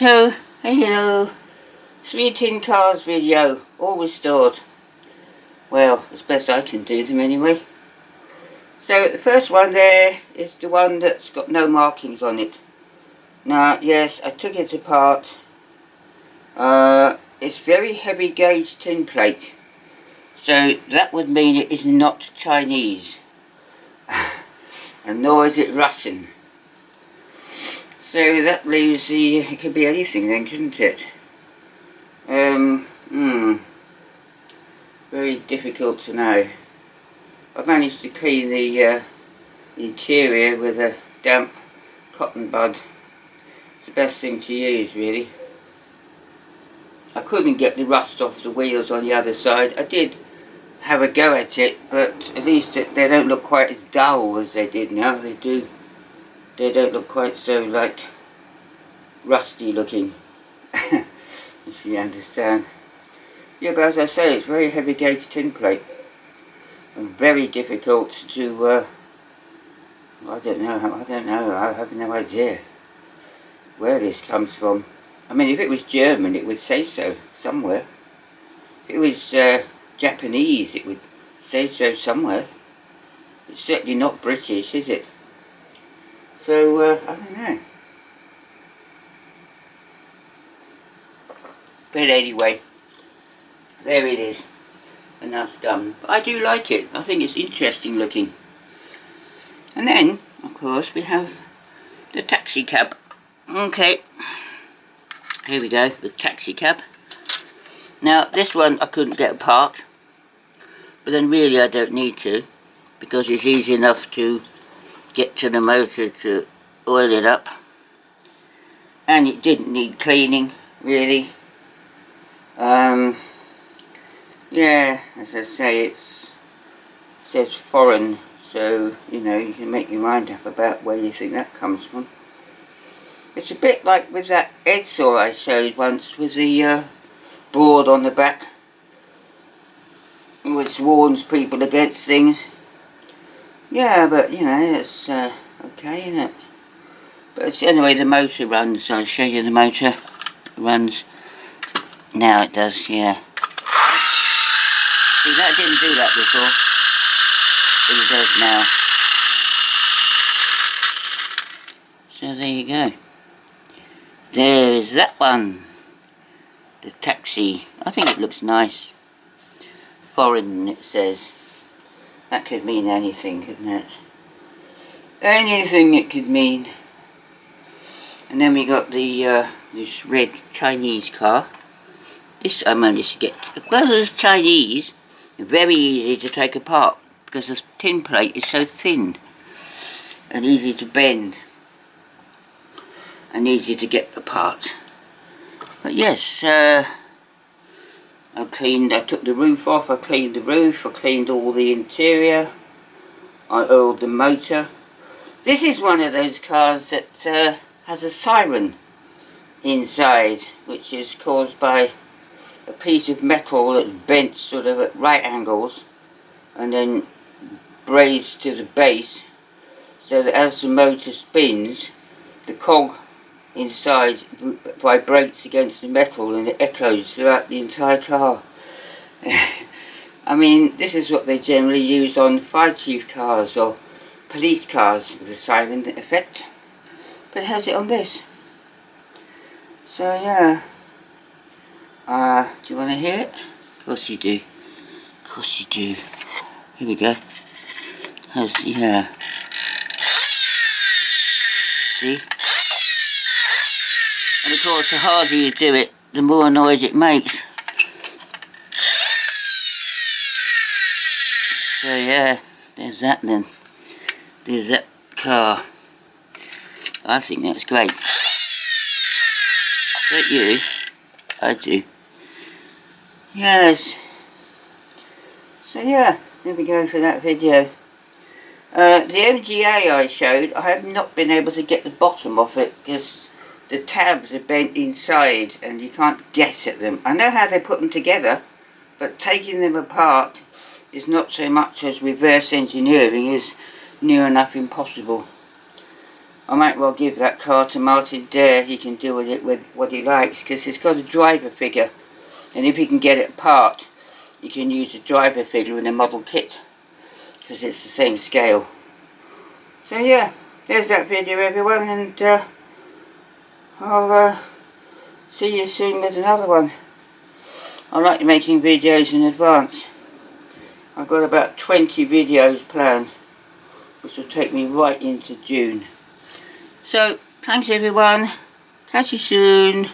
Pronto, hello, 3 tin cars video, all restored. Well, as best I can do them anyway. So the first one there is the one that's got no markings on it. Now, yes, I took it apart. It's very heavy gauge tin plate. So that would mean it is not Chinese. And nor is it Russian. So that leaves it could be anything then, couldn't it? Very difficult to know. I managed to clean the interior with a damp cotton bud. It's the best thing to use, really. I couldn't get the rust off the wheels on the other side. I did have a go at it, but at least they don't look quite as dull as they did now. They don't look quite so, like, rusty looking, if you understand. Yeah, but as I say, it's very heavy gauge tin plate. And very difficult to, I don't know, I have no idea where this comes from. I mean, if it was German, it would say so somewhere. If it was Japanese, it would say so somewhere. It's certainly not British, is it? So, I don't know. But anyway, there it is. And that's done. But I do like it. I think it's interesting looking. And then, of course, we have the taxi cab. Okay. Here we go, the taxi cab. Now, this one I couldn't get apart. But then really I don't need to, because it's easy enough to get to the motor to oil it up, and it didn't need cleaning really. Yeah, as I say, it says foreign, so you know, you can make your mind up about where you think that comes from. It's a bit like with that Edsel I showed once with the board on the back, which warns people against things. Yeah, but you know, it's okay, isn't it? But it's, anyway, the motor runs. I'll show you the motor. It runs. Now it does, yeah. See, that didn't do that before. But it does now. So there you go. There's that one. The taxi. I think it looks nice. Foreign, it says. That could mean anything, couldn't it? Anything it could mean. And then we got the this red Chinese car. This I managed to get. Because it's Chinese, very easy to take apart because the tin plate is so thin and easy to bend and easy to get apart. But yes, I took the roof off, I cleaned the roof, I cleaned all the interior, I oiled the motor. This is one of those cars that has a siren inside, which is caused by a piece of metal that's bent sort of at right angles and then brazed to the base, so that as the motor spins, the cog inside vibrates against the metal and it echoes throughout the entire car. I mean, this is what they generally use on fire chief cars or police cars with a siren effect, but it has it on this. So yeah, do you want to hear it? Of course you do. Of course you do. Here we go. Yeah. See? And of course, the harder you do it, the more noise it makes. So yeah, there's that then. There's that car. I think that's great. Don't you? I do. Yes. So yeah, there we go for that video. The MGA I showed, I have not been able to get the bottom off it because the tabs are bent inside and you can't get at them. I know how they put them together, but taking them apart is not so much as reverse engineering, is near enough impossible. I might well give that car to Martin Dare. He can do with it with what he likes, because it's got a driver figure, and if he can get it apart, you can use the driver figure in a model kit, because it's the same scale. So yeah, there's that video, everyone, and I'll see you soon with another one. I like making videos in advance. I've got about 20 videos planned, which will take me right into June. So, thanks everyone. Catch you soon.